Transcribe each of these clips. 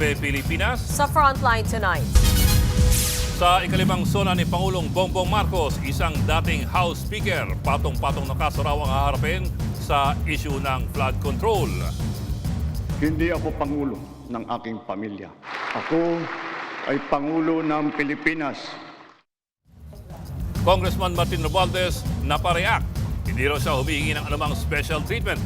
Gabi, Pilipinas. Sa Frontline tonight. Sa ikalimang sona ni Pangulong Bongbong Marcos, isang dating House Speaker, patong-patong na kaso raw ang haharapin sa issue ng flood control. Hindi ako Pangulo ng aking pamilya. Ako ay Pangulo ng Pilipinas. Congressman Martin Romualdez napareact. Hindi raw siya humihingi ng anumang special treatment.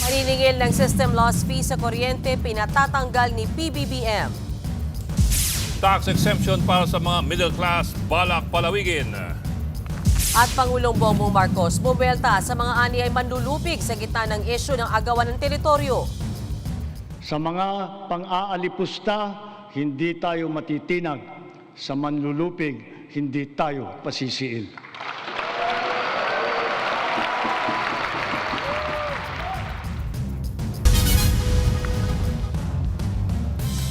Maniningil ng system loss fee sa kuryente, pinatatanggal ni PBBM. Tax exemption para sa mga middle class, balak palawigin. At Pangulong Bongbong Marcos bumelta sa mga ani ay manlulupig sa gitna ng isyu ng agawan ng teritoryo. Sa mga pang-aalipusta, hindi tayo matitinag. Sa manlulupig, hindi tayo pasisiil.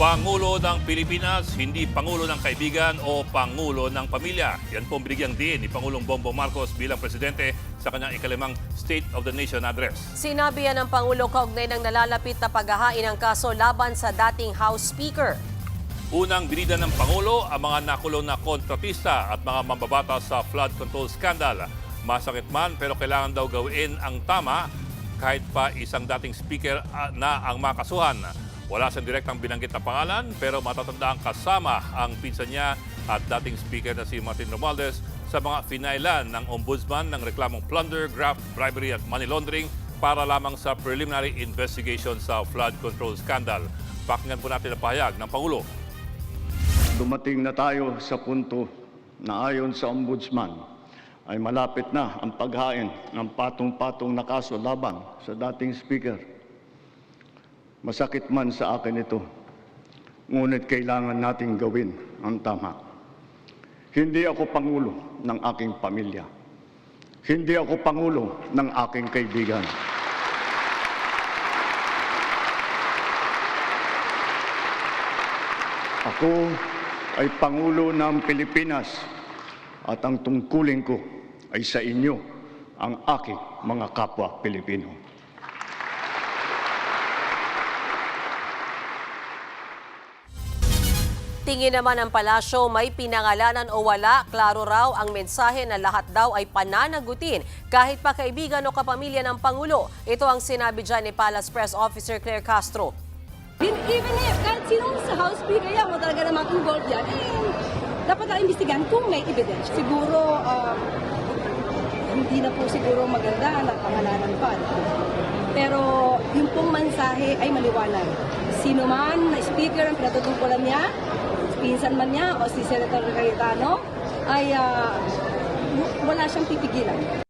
Pangulo ng Pilipinas, hindi Pangulo ng kaibigan o Pangulo ng pamilya. Yan po ang binigyang diin ni Pangulong Bongbong Marcos bilang presidente sa kanyang ikalimang State of the Nation address. Sinabi yan ng Pangulo kaugnay ng nalalapit na paghahain ng kaso laban sa dating House Speaker. Unang binida ng Pangulo ang mga nakulong na kontratista at mga mambabata sa flood control scandal. Masakit man pero kailangan daw gawin ang tama kahit pa isang dating speaker na ang makasuhan. Wala siyang direktang binanggit na pangalan pero matatandaan kasama ang pinsan niya at dating speaker na si Martin Romualdez sa mga finailan ng ombudsman ng reklamong plunder, graft, bribery at money laundering para lamang sa preliminary investigation sa flood control scandal. Pakinggan po natin ang pahayag ng Pangulo. Dumating na tayo sa punto na ayon sa ombudsman ay malapit na ang paghain ng patong-patong na kaso laban sa dating speaker. Masakit man sa akin ito, ngunit kailangan nating gawin ang tama. Hindi ako Pangulo ng aking pamilya. Hindi ako Pangulo ng aking kaibigan. Ako ay Pangulo ng Pilipinas at ang tungkulin ko ay sa inyo, ang aking mga kapwa Pilipino. Tingin naman ng palasyo may pinangalanan o wala, klaro raw ang mensahe na lahat daw ay pananagutin kahit pa kaibigan o kapamilya ng Pangulo. Ito ang sinabi dyan ni Palace Press Officer Claire Castro. Even if kahit sino sa House Speaker yan, o talaga namang involved yan, dapat na imbestigahan kung may evidence. Siguro, hindi na po siguro maganda na pangalanan pa. Pero yung pong mensahe ay maliwanag. Sino man na speaker ang pinatutungkulan niya, pinsan man niya o si Senator Cayetano, ay wala siyang pipigilan.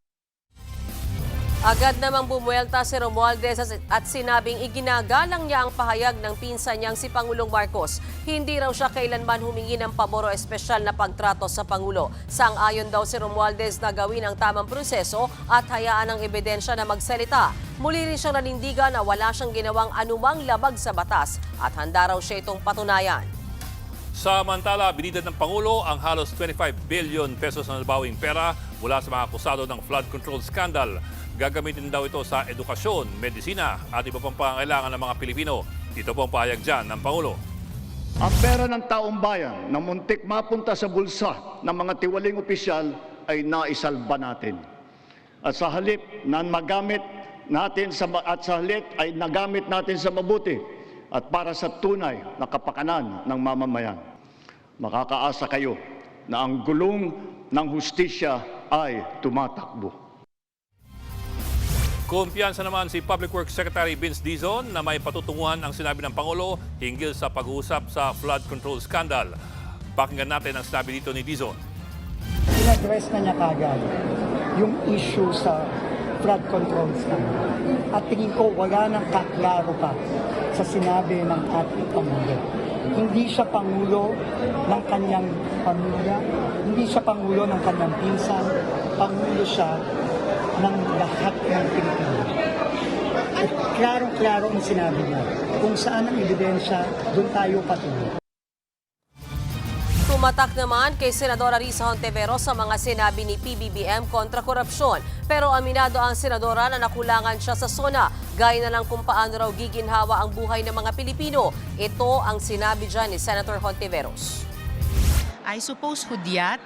Agad namang bumuelta si Romualdez at sinabing iginagalang niya ang pahayag ng pinsan niyang si Pangulong Marcos. Hindi raw siya kailanman humingi ng pabor o espesyal na pagtrato sa Pangulo. Sang-ayon daw si Romualdez na gawin ang tamang proseso at hayaan ang ebidensya na magsalita. Muli rin siyang nanindigan na wala siyang ginawang anumang labag sa batas at handa raw siya itong patunayan. Samantala, binidad ng Pangulo ang halos 25 billion pesos na nabawing pera mula sa mga akusado ng flood control scandal. Gagamitin daw ito sa edukasyon, medisina at iba pang pangangailangan ng mga Pilipino. Ito po ang pahayag dyan ng Pangulo. Ang pera ng taong bayan na muntik mapunta sa bulsa ng mga tiwaling opisyal ay naisalba natin. At sa halip na magamit natin ay nagamit natin sa mabuti at para sa tunay na kapakanan ng mamamayan. Makakaasa kayo na ang gulong ng hustisya ay tumatakbo. Kumpiyansa naman si Public Works Secretary Vince Dizon na may patutunguhan ang sinabi ng Pangulo hinggil sa pag-uusap sa flood control scandal. Pakinggan natin ang sinabi dito ni Dizon. In-address na niya kagad yung issue sa flood control scandal. At tingin ko wala nang kaklaro pa sa sinabi ng ating Pangulo. Hindi siya Pangulo ng kanyang pamilya, hindi siya Pangulo ng kanyang pinsan, Pangulo siya ng lahat ng Pilipino. At klarong-klaro ang sinabi niya. Kung saan ang ebidensya, doon tayo patuloy. Tumatak naman kay Senadora Risa Hontiveros sa mga sinabi ni PBBM kontra korupsyon. Pero aminado ang senadora na nakulangan siya sa SONA, gaya na lang kung paano raw giginhawa ang buhay ng mga Pilipino. Ito ang sinabi dyan ni Senator Hontiveros. I suppose hudyat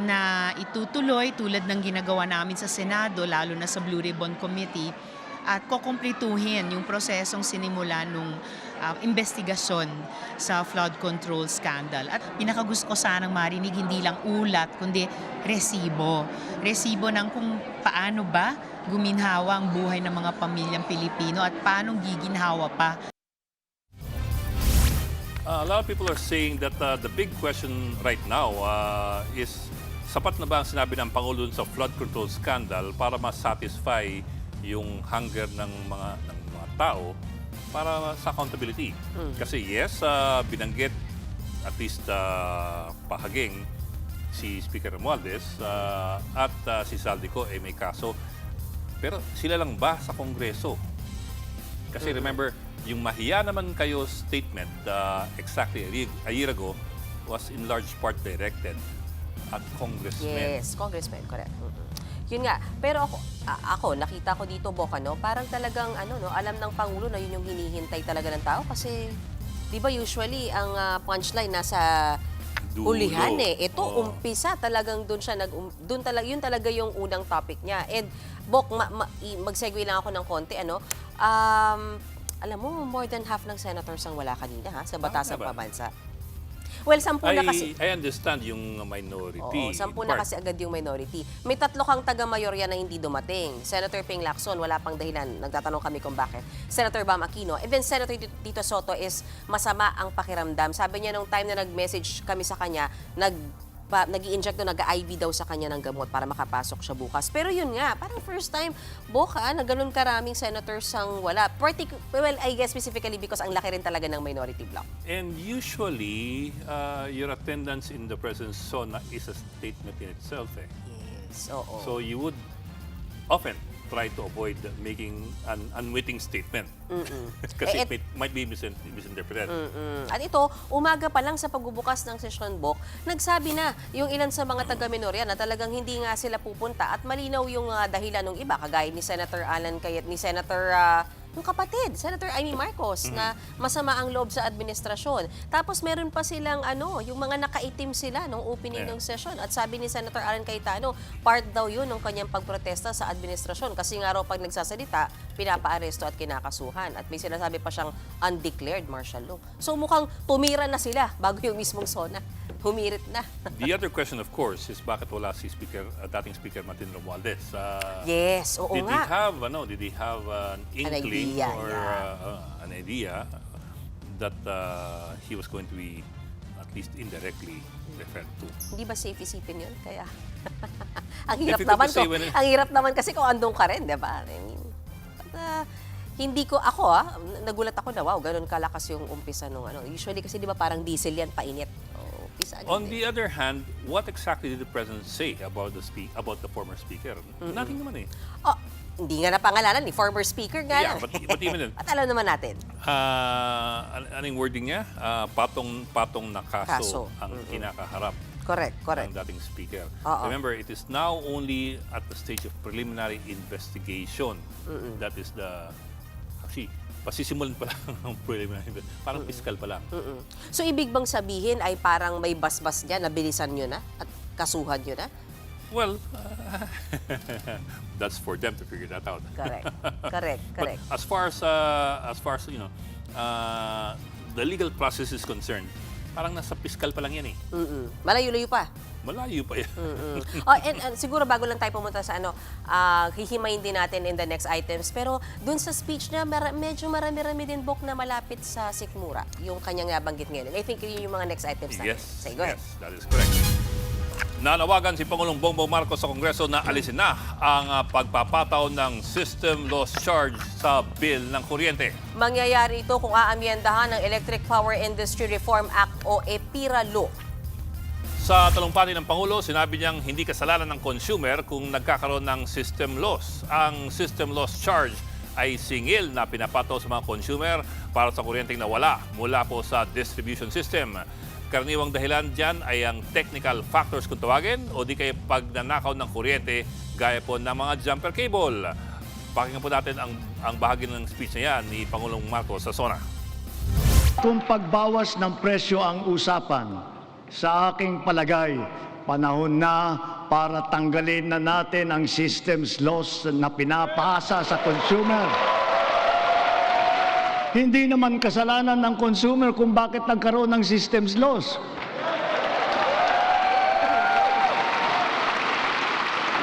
na itutuloy tulad ng ginagawa namin sa Senado, lalo na sa Blue Ribbon Committee, at kukumplituhin yung prosesong sinimula nung investigasyon sa flood control scandal. At pinakagusto ko sanang marinig hindi lang ulat, kundi resibo. Resibo ng kung paano ba guminhawa ang buhay ng mga pamilyang Pilipino at paano giginhawa pa. A lot of people are saying that the big question right now is sapat na ba ang sinabi ng Pangulo sa flood control scandal para ma-satisfy yung hunger ng mga tao para sa accountability. Kasi yes, binanggit at least pahaging si Speaker Romualdez at si Saldico may kaso. Pero sila lang ba sa Kongreso? Kasi remember, yung mahiya naman kayo statement exactly a year ago was in large part directed at congressmen. Yes, congressman, correct. Yun nga, pero ako nakita ko dito, Boca, no, parang talagang alam ng Pangulo na yun yung hinihintay talaga ng tao kasi 'di ba usually ang punchline nasa Dulo. ulihan Ito Oo. umpisa talagang doon siya yun talaga yung unang topic niya. And Bok, mag-segue lang ako ng konti alam mo, more than half ng senators ang wala kanina sa Batasang ba? Pabansa. Well, 10 na kasi. I understand yung minority. Oo, 10 na kasi agad yung minority. May 3 kang taga-mayorya na hindi dumating. Senator Ping Lacson, wala pang dahilan. Nagtatanong kami kung bakit. Senator Bam Aquino. And then Senator Tito Soto is masama ang pakiramdam. Sabi niya nung time na nag-message kami sa kanya, nag-i-inject doon, nag-IV daw sa kanya ng gamot para makapasok siya bukas. Pero yun nga, parang first time, Boca, na ganun karaming senators ang wala. Well, I guess specifically because ang laki rin talaga ng minority bloc. And usually, your attendance in the President's SONA is a statement in itself. Yes, oo. So you would often try to avoid making an unwitting statement. Kasi it might be misinterpreted. At ito, umaga pa lang sa pagbubukas ng session, Bok, nagsabi na yung ilan sa mga taga-minorya na talagang hindi nga sila pupunta at malinaw yung dahilan ng iba, kagaya ni Senator Alan Cayet, ni Senator yung kapatid, Senator Amy Marcos, na masama ang loob sa administrasyon. Tapos meron pa silang yung mga nakaitim sila nung opening ng session. At sabi ni Senator Alan Cayetano, part daw yun ng kanyang pagprotesta sa administrasyon. Kasi nga raw pag nagsasalita, pinapaaresto at kinakasuhan. At may sinasabi pa siyang undeclared martial law. So mukhang tumira na sila bago yung mismong SONA. Humirit na. The other question, of course, is bakit wala si dating Speaker Martin Romualdez? Yes, oo Did nga. he have an inkling idea, or an idea that he was going to be at least indirectly referred to? Hindi ba safe isipin yun? Kaya, ang hirap Difficult naman to say when ang hirap naman kasi kung andun ka rin, di ba? I mean, hindi ko, nagulat ako na, wow, ganun kalakas yung umpisa nung Usually kasi di ba parang diesel yan, painit. Umpisa agad On the other hand, what exactly did the President say about the former Speaker? Nothing naman Hindi nga napangalanan ni former speaker nga Yeah, lang. but even At alam naman natin. anong wording niya? Patong na kaso Kaso. ang kinakaharap Correct. ng dating Speaker. Oo. Remember, it is now only at the stage of preliminary investigation. That is actually, pasisimulan pa lang ang preliminary investigation. Parang fiscal pa lang. So, ibig bang sabihin ay parang may basbas niya, nabilisan nyo na at kasuhan nyo na? Well, that's for them to figure that out. Correct. But as far as the legal process is concerned, parang nasa fiscal pa lang yan Malayo-layo pa. Malayo pa yan. And siguro bago lang tayo pumunta sa hihimayin din natin in the next items. Pero dun sa speech na medyo marami-rami din, Bok, na malapit sa sikmura. Yung kanyang nabanggit ngayon. I think yun yung mga next items natin. Yes, Say, go ahead. that is correct. Nanawagan si Pangulong Bongbong Marcos sa Kongreso na alisin na ang pagpapataw ng system loss charge sa bill ng kuryente. Mangyayari ito kung aamyendahan ng Electric Power Industry Reform Act o EPIRA Law. Sa talumpati ng Pangulo, sinabi niyang hindi kasalanan ng consumer kung nagkakaroon ng system loss. Ang system loss charge ay singil na pinapato sa mga consumer para sa kuryenteng nawala mula po sa distribution system. Karaniwang dahilan dyan ay ang technical factors kung tawagin o di kaya pagnanakaw ng kuryente gaya po ng mga jumper cable. Pakinggan po natin ang bahagi ng speech na yan ni Pangulong Marcos sa SONA. Kung pagbawas ng presyo ang usapan, sa aking palagay, panahon na para tanggalin na natin ang systems loss na pinapasa sa consumer. Hindi naman kasalanan ng consumer kung bakit nagkaroon ng systems loss.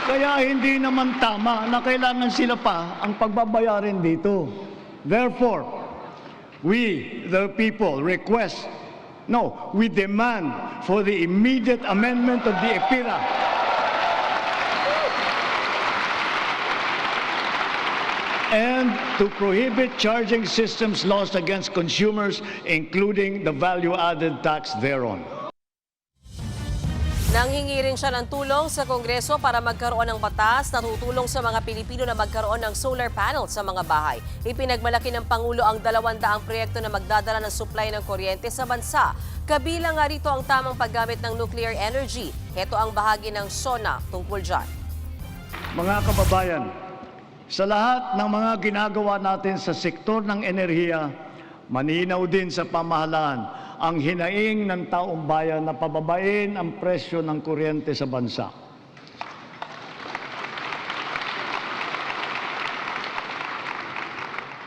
Kaya hindi naman tama na kailangan sila pa ang pagbabayarin dito. Therefore, we, the people, we demand for the immediate amendment of the EPIRA. And to prohibit charging systems lost against consumers, including the value-added tax thereon. Nanghingi rin siya ng tulong sa Kongreso para magkaroon ng batas na tutulong sa mga Pilipino na magkaroon ng solar panel sa mga bahay. Ipinagmalaki ng Pangulo ang 200 proyekto na magdadala ng supply ng kuryente sa bansa. Kabilang nga rito ang tamang paggamit ng nuclear energy. Ito ang bahagi ng SONA tungkol dyan. Mga kababayan, sa lahat ng mga ginagawa natin sa sektor ng enerhiya, maninaw din sa pamahalaan ang hinaing ng taong bayan na pababain ang presyo ng kuryente sa bansa.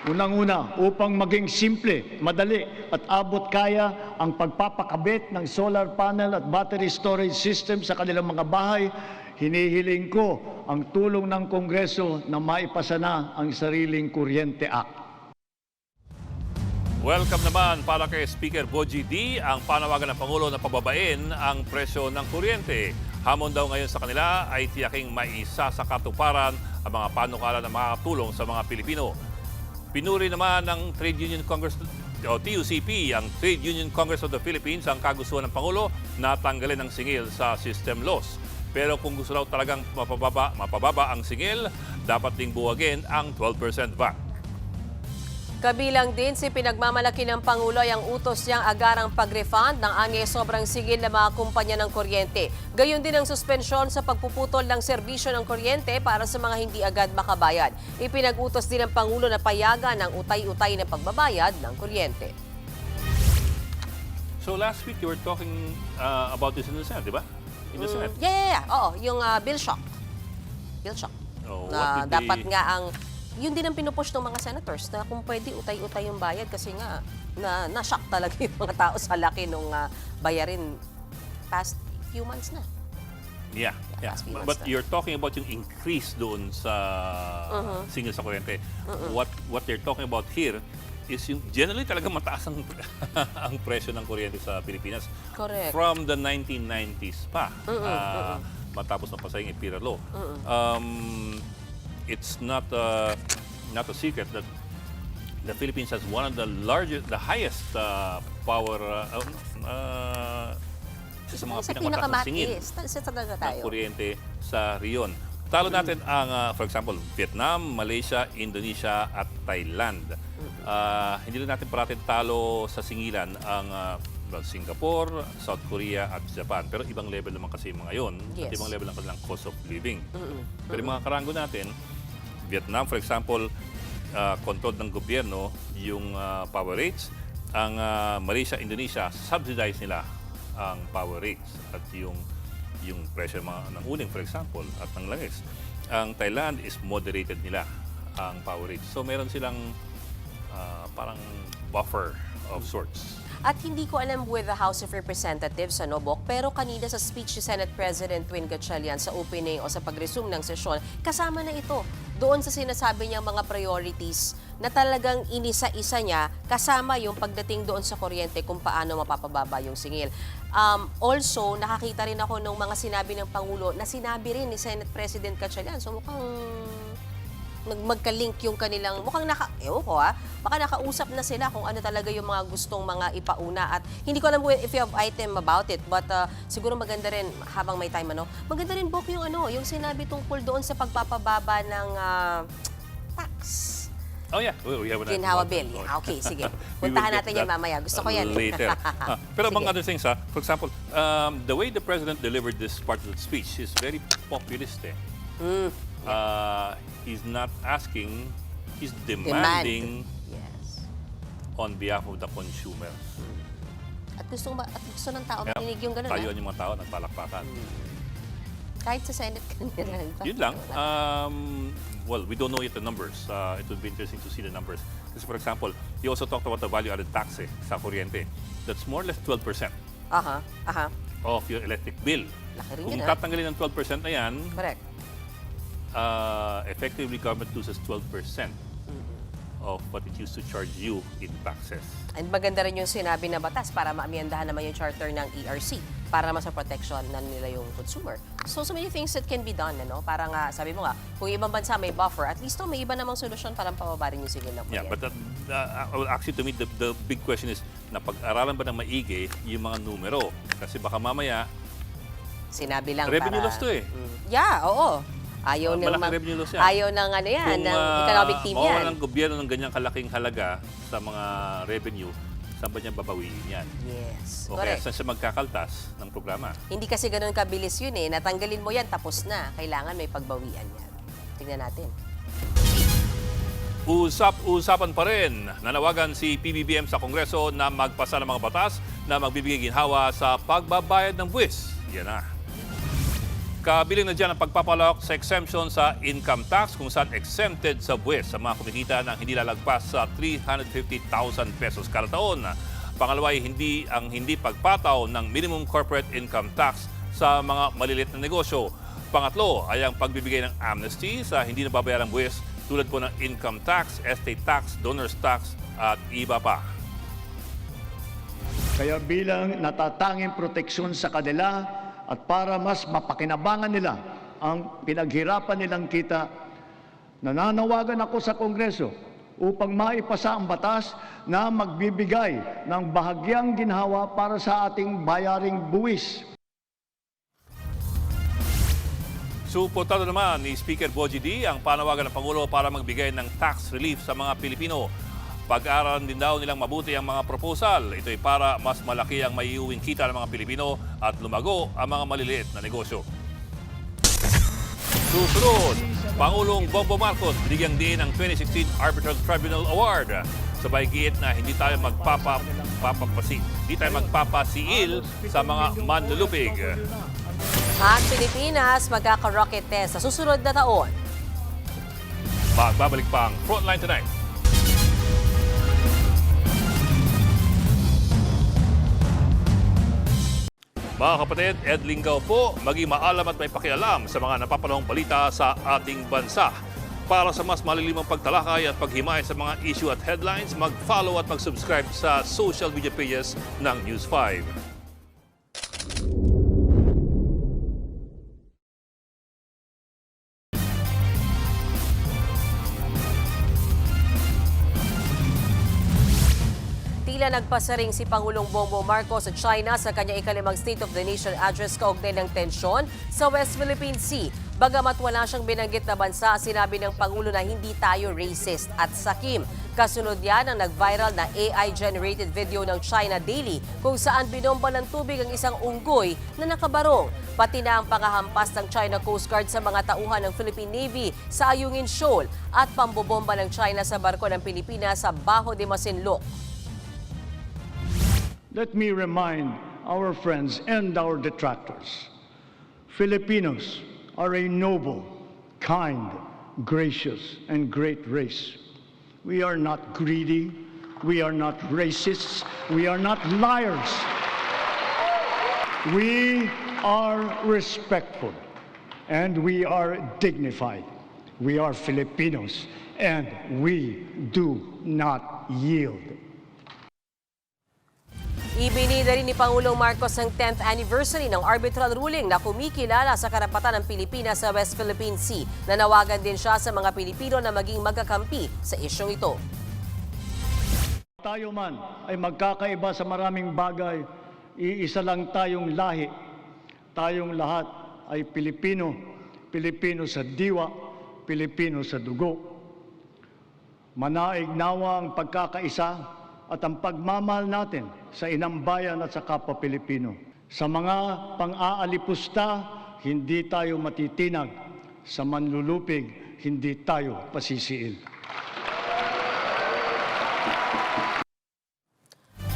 Unang-una, upang maging simple, madali at abot kaya ang pagpapakabit ng solar panel at battery storage system sa kanilang mga bahay, hinihiling ko ang tulong ng Kongreso na maipasa na ang Sariling Kuryente Act. Welcome naman para kay Speaker Bogie D ang panawagan ng Pangulo na pababain ang presyo ng kuryente. Hamon daw ngayon sa kanila ay tiyaking maisa sa katuparan ang mga panukala na makakatulong sa mga Pilipino. Pinuri naman ng Trade Union Congress o TUCP, ang Trade Union Congress of the Philippines, ang kagustuhan ng Pangulo na tanggalin ang singil sa system loss. Pero kung gusto raw talagang mapababa ang singil, dapat ding buwagin ang 12% VAT. Kabilang din si pinagmamalaki ng Pangulo ay ang utos niyang agarang pag-refund ng anye sobrang sigil na mga kumpanya ng kuryente. Gayon din ang suspensyon sa pagpuputol ng serbisyo ng kuryente para sa mga hindi agad makabayad. Ipinag-utos din ng Pangulo na payagan ang utay-utay na pagbabayad ng kuryente. So last week you were talking about this in the Senate, di ba? In the Senate. Yeah. Oo, yung bill shock. Bill shock. Oh, Na what did dapat they- nga ang yun din ang pinupush ng mga senators na kung pwede utay-utay yung bayad kasi nga na-shock talaga yung mga tao sa laki nung bayarin past few months na. Yeah. last few months But na. you're talking about yung increase doon sa singil sa kuryente. What they're talking about here is yung generally talaga mataas ang, ang presyo ng kuryente sa Pilipinas. Correct. From the 1990s pa. Matapos mapasa yung EPIRA law. It's not a secret that the Philippines has one of the highest power sa mga Sa pinakamataas na singil pinakamatiis. Sa talaga ng tayo. kuryente sa riyon. Talo natin ang, for example, Vietnam, Malaysia, Indonesia at Thailand. Hindi rin natin parating talo sa singilan ang Singapore, South Korea at Japan. Pero ibang level naman kasi yung mga yun at Yes. ibang level ang kanilang cost of living. Pero yung mga karango natin, Vietnam, for example, controlled ng gobyerno yung power rates. Ang Malaysia, Indonesia, subsidize nila ang power rates at yung presyo ng uling, for example, at ng langis. Ang Thailand is moderated nila ang power rates. So meron silang parang buffer of sorts. At hindi ko alam with the House of Representatives, Bok, pero kanina sa speech ni Senate President Win Gatchalian sa opening o sa pag-resume ng sesyon, kasama na ito doon sa sinasabi niyang mga priorities na talagang inisa-isa niya kasama yung pagdating doon sa kuryente kung paano mapapababa yung singil. Also, nakakita rin ako ng mga sinabi ng Pangulo na sinabi rin ni Senate President Gatchalian. So mukhang magka-link yung kanilang, mukhang baka nakausap na sila kung ano talaga yung mga gustong mga ipauna. At hindi ko alam if you have item about it, but siguro maganda rin, habang may time, maganda rin, Bok, yung sinabi tungkol doon sa pagpapababa ng tax Oh yeah, we have an Ginhawa bill. Yeah, okay, sige. We will Puntahan get natin yan that, mamaya. Gusto ko yan. Later. Pero among Sige. other things, for example, the way the president delivered this part of the speech is very populist. He's not asking, he's demanding Yes. on behalf of the consumer. At gusto ng tao Kaya marinig yung gano'n. tayo yung mga tao nagpalakpakan. Kahit sa Senate kanina. Yun lang. Well, we don't know yet the numbers. It would be interesting to see the numbers. Kasi for example, he also talked about the value-added tax sa kuryente. That's more or less 12% Aha. of your electric bill. Laki rin Kung yun, tatanggalin ng 12% na yan, Correct. effectively government loses 12% of what it used to charge you in taxes. And maganda rin yung sinabi na batas para maamyandahan naman yung charter ng ERC para naman sa protection na nila yung consumer. So many things that can be done, ano? Para nga, sabi mo nga, kung ibang bansa may buffer, at least may iba namang solusyon para pababa rin yung sigil ng Yeah, kuryente. but actually to me, the big question is, napag-aralan ba ng maigi yung mga numero? Kasi baka mamaya, Sinabi lang revenue para... loss to eh. Yeah, oo. Ayaw ng Malaki revenue loss yan. ayaw ng ano yan, Kung ng economic team yan. mawawalan ng gobyerno ng ganyang kalaking halaga sa mga revenue, saan ba niya babawiin yan? Yes, O kaya correct. saan siya magkakaltas ng programa? Hindi kasi ganun kabilis yun eh. Natanggalin mo yan, tapos na. Kailangan may pagbawian yan. Tingnan natin. Usapan pa rin. Nanawagan si PBBM sa Kongreso na magpasa ng mga batas na magbibigay ginhawa sa pagbabayad ng buwis. Yan na. Kabiling na dyan ang pagpapalawak sa exemption sa income tax kung saan exempted sa buwis sa mga kumikita ng hindi lalagpas sa 350,000 pesos kada taon. Pangalawa ay hindi pagpataw ng minimum corporate income tax sa mga maliliit na negosyo. Pangatlo ay ang pagbibigay ng amnesty sa hindi nababayarang buwis tulad po ng income tax, estate tax, donor's tax at iba pa. Kaya bilang natatanging proteksyon sa kanila at para mas mapakinabangan nila ang pinaghirapan nilang kita, nananawagan ako sa Kongreso upang maipasa ang batas na magbibigay ng bahagyang ginhawa para sa ating bayaring buwis. Suportado naman ni Speaker Bogie D ang panawagan ng Pangulo para magbigay ng tax relief sa mga Pilipino. Pag-aaralan din daw nilang mabuti ang mga proposal. Ito ay para mas malaki ang maiuwing kita ng mga Pilipino at lumago ang mga maliliit na negosyo. Susunod, Pangulong Bongbong Marcos binigyang diin ang 2016 Arbitral Tribunal Award. Sabay giit na hindi tayo magpapasiil sa mga manlulupig. Ang Pilipinas magkaka-rocket test sa susunod na taon. Magbabalik pa ang Frontline Tonight. Mga kapatid, Ed Lingaw po, maging maalam at may pakialam sa mga napapanahong balita sa ating bansa. Para sa mas malilimang pagtalakay at paghimay sa mga issue at headlines, mag-follow at mag-subscribe sa social media pages ng News 5. Tila nagpasaring si Pangulong Bongbong Marcos sa China sa kanyang ikalimang State of the Nation address kaugnay ng tensyon sa West Philippine Sea. Bagamat wala siyang binanggit na bansa, sinabi ng Pangulo na hindi tayo racist at sakim. Kasunod yan ang nag-viral na AI-generated video ng China Daily kung saan binomba ng tubig ang isang unggoy na nakabarong. Pati na ang pangahampas ng China Coast Guard sa mga tauhan ng Philippine Navy sa Ayungin Shoal at pambobomba ng China sa barko ng Pilipinas sa Bajo de Masinloc. Let me remind our friends and our detractors, Filipinos are a noble, kind, gracious, and great race. We are not greedy, we are not racists, we are not liars. We are respectful, and we are dignified. We are Filipinos, and we do not yield. Ibinida rin ni Pangulong Marcos ang 10th anniversary ng arbitral ruling na kumikilala sa karapatan ng Pilipinas sa West Philippine Sea. Nanawagan din siya sa mga Pilipino na maging magkakampi sa isyong ito. Tayo man ay magkakaiba sa maraming bagay, iisa lang tayong lahi. Tayong lahat ay Pilipino, Pilipino sa diwa, Pilipino sa dugo. Manaig nawa ang pagkakaisa at ang pagmamahal natin sa inang bayan at sa kapwa Pilipino. Sa mga pang-aalipusta, hindi tayo matitinag. Sa manlulupig, hindi tayo pasisiil.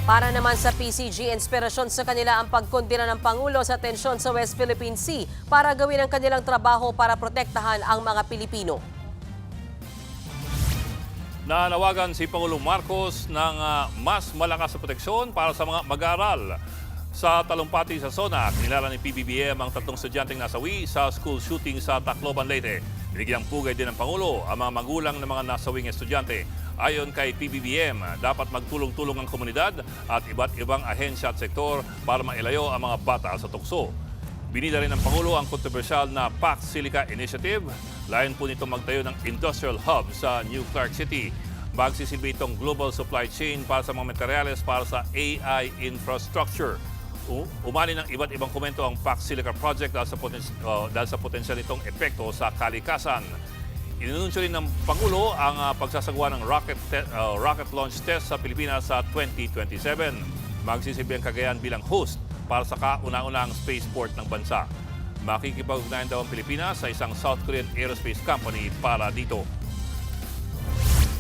Para naman sa PCG, inspirasyon sa kanila ang pagkondena ng Pangulo sa tensyon sa West Philippine Sea para gawin ang kanilang trabaho para protektahan ang mga Pilipino. Nanawagan si Pangulong Marcos ng mas malakas na proteksyon para sa mga mag-aaral. Sa talumpati sa SONA, kinilala ni PBBM ang 3 estudyanteng nasawi sa school shooting sa Tacloban, Leyte. Binigyang pugay din ng Pangulo ang mga magulang ng mga nasawing estudyante. Ayon kay PBBM, dapat magtulong-tulong ang komunidad at iba't ibang ahensya at sektor para mailayo ang mga bata sa tukso. Binida rin ng Pangulo ang kontrobersyal na Pax Silica Initiative. Layon po nito magtayo ng industrial hub sa New Clark City. Magsisilbi itong global supply chain para sa mga materyales para sa AI infrastructure. Umani ng iba't ibang komento ang Pax Silica Project dahil sa potensyal nitong epekto sa kalikasan. Inununsyo rin ng Pangulo ang pagsasagawa ng rocket launch test sa Pilipinas sa 2027. Magsisilbi ang Cagayan bilang host para sa kauna-unahang spaceport ng bansa. Makikipag-ugnayan daw ang Pilipinas sa isang South Korean aerospace company para dito.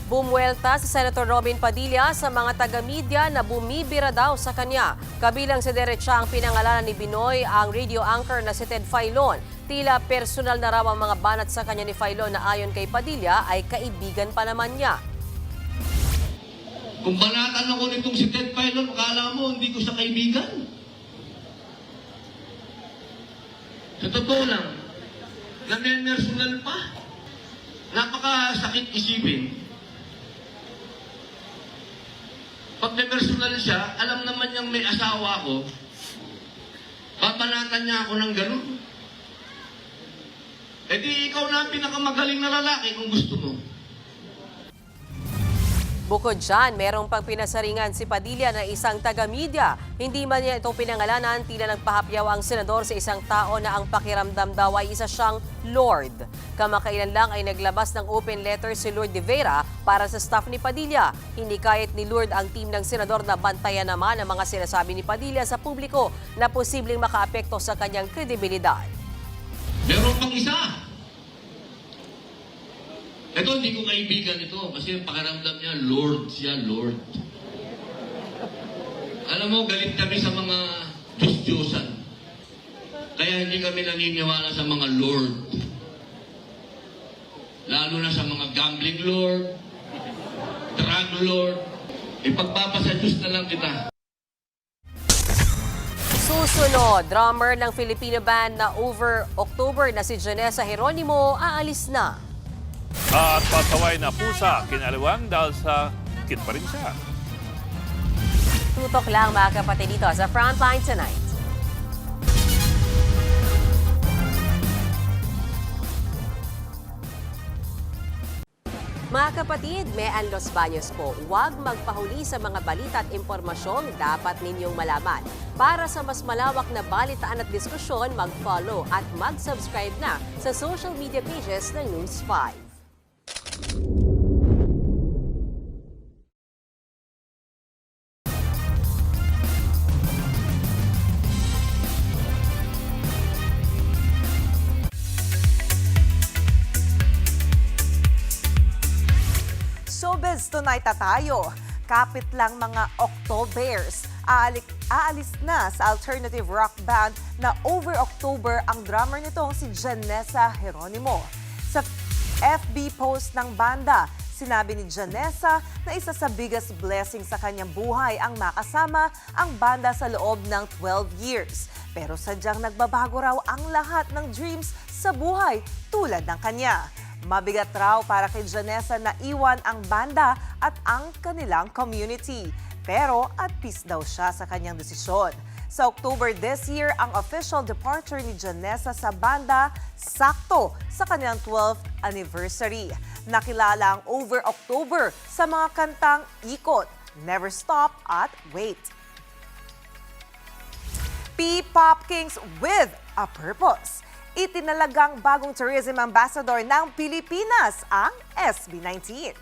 Bumuelta si Senator Robin Padilla sa mga taga-media na bumibira daw sa kanya. Kabilang si Derecha ang pinangalanan ni Binoy ang radio anchor na si Ted Filon. Tila personal na raw ang mga banat sa kanya ni Filon na ayon kay Padilla ay kaibigan pa naman niya. Kung banatan ako nitong si Ted Filon, akala mo hindi ko siya kaibigan. Sa totoo lang, personal pa. Napakasakit isipin. Pag may personal siya, alam naman niyang may asawa ako, babanatan niya ako ng ganun. E di ikaw na ang pinakamagaling na lalaki kung gusto mo. Bukod dyan, merong pang pinasaringan si Padilla na isang taga-media. Hindi man niya ito pinangalanan, tila nagpahapyaw ang senador sa isang tao na ang pakiramdam daw ay isa siyang Lord. Kamakailan lang ay naglabas ng open letter si Lord de Vera para sa staff ni Padilla. Hindi kahit ni Lord ang team ng senador na bantayan naman ang mga sinasabi ni Padilla sa publiko na posibleng makaapekto sa kanyang kredibilidad. Meron pang isa. Ito, hindi ko kaibigan ito kasi pakiramdam niya, Lord siya, Lord. Alam mo, galit kami sa mga Diyos-Diyosan. Kaya hindi kami naniniwala sa mga Lord. Lalo na sa mga gambling Lord, drug Lord. Ipagpapasa Diyos na lang kita. Susunod, drummer ng Filipino band na Over October na si Janessa Geronimo aalis na. At pasaway na pusa, kinaliwan dahil sa kit pa rin siya. Tutok lang mga kapatid dito sa Frontline Tonight. Mga kapatid, Mean Los Baños po, huwag magpahuli sa mga balita at impormasyong dapat ninyong malaman. Para sa mas malawak na balitaan at diskusyon, mag-follow at mag-subscribe na sa social media pages ng News 5. Showbiz tonight na tayo. Kapit lang mga Octobers. Aalis na sa alternative rock band na Over October ang drummer nitong si Janessa Geronimo. Sa FB post ng banda, sinabi ni Janessa na isa sa biggest blessing sa kanyang buhay ang makasama ang banda sa loob ng 12 years. Pero sadyang nagbabago raw ang lahat ng dreams sa buhay tulad ng kanya. Mabigat raw para kay Janessa na iwan ang banda at ang kanilang community. Pero at peace daw siya sa kanyang desisyon. Sa October this year, ang official departure ni Janessa sa banda sakto sa kanilang 12th anniversary. Nakilala ang Over October sa mga kantang Ikot, Never Stop at Wait. P-Pop Kings with a Purpose. Itinalagang bagong tourism ambassador ng Pilipinas ang SB19.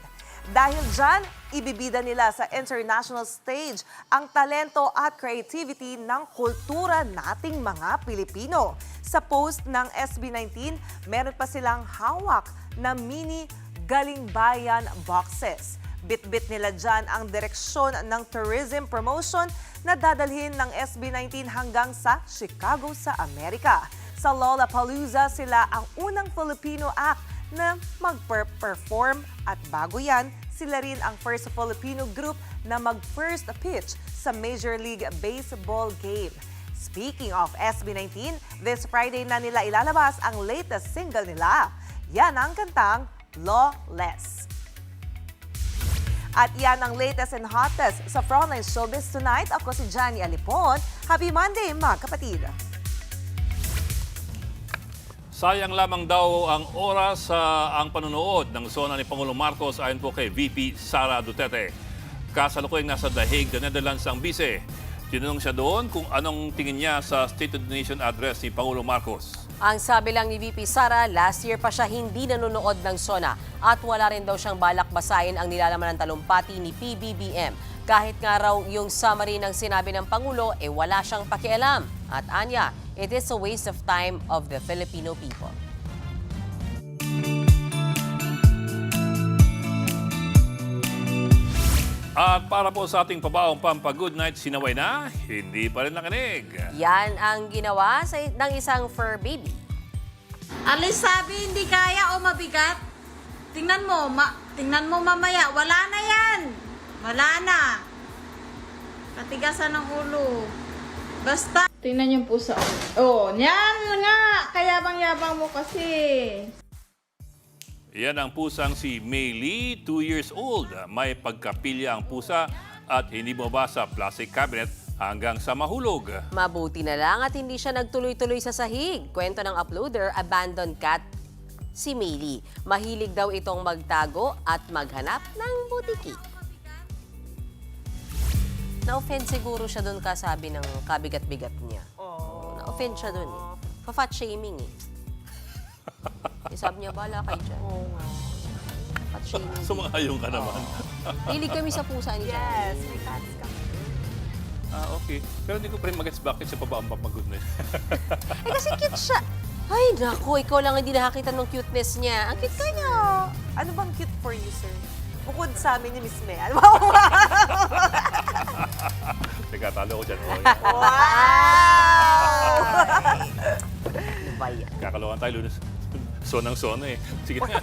Dahil dyan, ibibida nila sa international stage ang talento at creativity ng kultura nating mga Pilipino. Sa post ng SB19, meron pa silang hawak na mini Galing Bayan boxes. Bit-bit nila dyan ang direksyon ng tourism promotion na dadalhin ng SB19 hanggang sa Chicago sa Amerika. Sa Lollapalooza, sila ang unang Filipino act na mag-perform at bago yan, sila rin ang first Filipino group na mag-first pitch sa Major League Baseball game. Speaking of SB19, this Friday na nila ilalabas ang latest single nila. Yan ang kantang Lawless. At yan ang latest and hottest sa Frontline Showbiz Tonight. Ako si Johnny Alipon. Happy Monday, mga kapatid! Sayang lamang daw ang oras sa ang panonood ng sona ni Pangulong Marcos ayon po kay VP Sara Duterte. Kasalukuyang nasa The Hague, the Netherlands ang bise. Tinanong siya doon kung anong tingin niya sa State of the Nation address ni Pangulong Marcos. Ang sabi lang ni VP Sara, last year pa siya hindi nanonood ng SONA at wala rin daw siyang balak basahin ang nilalaman ng talumpati ni PBBM. Kahit nga raw yung summary ng sinabi ng Pangulo, wala siyang pakialam. At anya, it is a waste of time of the Filipino people. At para po sa ating pabaong pampa-good night, sinaway na, hindi pa rin nakinig. Yan ang ginawa ng isang fur baby. Alis sabi, hindi kaya o mabigat. Tingnan mo mamaya, wala na yan. Wala na. Katigasan ng ulo. Basta. Tingnan yung pusa. Oh, yan nga. Kayabang-yabang mo kasi. Yan ang pusang si Maylee, 2 years old. May pagkapilya ang pusa at hindi bumaba sa plastic cabinet hanggang sa mahulog. Mabuti na lang at hindi siya nagtuloy-tuloy sa sahig. Kwento ng uploader, abandoned cat si Maylee. Mahilig daw itong magtago at maghanap ng butiki. Na-offend siguro siya doon kasabi ng kabigat-bigat niya. Na-offend siya doon eh. Pa-fat shaming eh. Sabi niya, bala kayo dyan. Oo nga. Fat shaming. Sumangayong ka naman. Hilig kami sa pusa ni Johnny. Yes, may cats kami. Okay. Pero hindi ko pa rin magets bakit sa pabaong pampa-good night. Kasi cute siya. Ay, naku, ikaw lang hindi nakakita ng cuteness niya. Ang cute kanya. Ano bang cute for you, sir? Bukod sa amin ni Miss May. Ano Teka, talo ko dyan. Wow! Ano ba yan? Kakalokan tayo, Lunes. Sonang-sona eh. Sige na.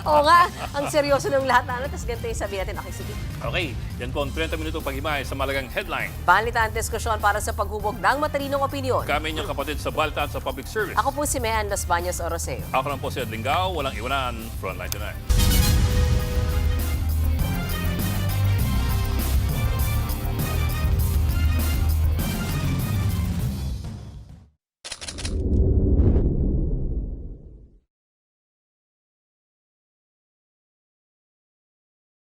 Oo nga, ang seryoso ng lahat na tapos ganito yung sabihin natin, okay, sige. Okay, yan po ang 30 minuto paghimay sa malagang headline. Balitaan diskusyon para sa paghubog ng matalinong opinyon. Kami inyong kapatid sa Balitaan sa Public Service. Ako po si Mean Las Bañas Oroseo. Ako lang po si Ed Lingao, walang iwanan, Frontline Tonight.